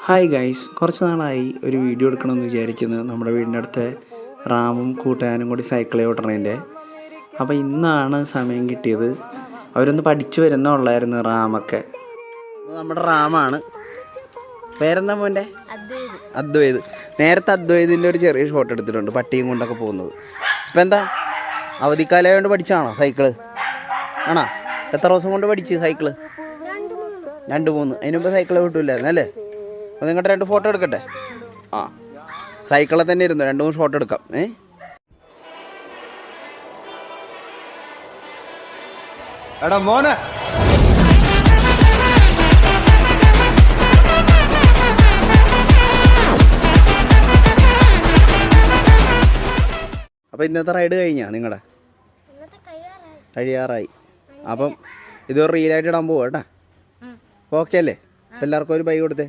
Hi guys, കുറച്ച് നാളായി ഒരു വീഡിയോ എടുക്കണമെന്ന് വിചാരിക്കുന്നത്. നമ്മുടെ വീടിൻ്റെ അടുത്ത് റാമും കൂട്ടുകാരനും കൂടി സൈക്കിൾ ഓട്ടണതിൻ്റെ. അപ്പോൾ ഇന്നാണ് സമയം കിട്ടിയത്. അവരൊന്ന് പഠിച്ചു വരുന്നുള്ളായിരുന്നു റാമൊക്കെ. നമ്മുടെ റാമാണ്. പേരെന്താ മോൻ്റെ? അദ്വൈത്. നേരത്തെ അദ്വൈതിൻ്റെ ഒരു ചെറിയ ഷോട്ട് എടുത്തിട്ടുണ്ട്, പട്ടിയും കൊണ്ടൊക്കെ പോകുന്നത്. ഇപ്പം എന്താ അവധിക്കാലമായതുകൊണ്ട് പഠിച്ചാണോ സൈക്കിള്? ആണോ? എത്ര ദിവസം കൊണ്ട് പഠിച്ച് സൈക്കിള്? 2-3. അതിന് മുമ്പ് സൈക്കിള് കിട്ടില്ലായിരുന്നു അല്ലേ? അപ്പോൾ നിങ്ങളുടെ 2 ഫോട്ടോ എടുക്കട്ടെ. സൈക്കിളിൽ തന്നെ ഇരുന്നു 2-3 ഷോട്ട് എടുക്കാം. എടാ മോനെ, അപ്പോൾ ഇന്നത്തെ റൈഡ് കഴിഞ്ഞാ നിങ്ങളുടെ? കഴിയാറായി. അപ്പം ഇതൊരു റീലായിട്ട് ഇടാൻ പോവാ കേട്ടാ. ഓക്കെ അല്ലേ? എല്ലാവർക്കും ഒരു ബൈ കൊടുത്തേ.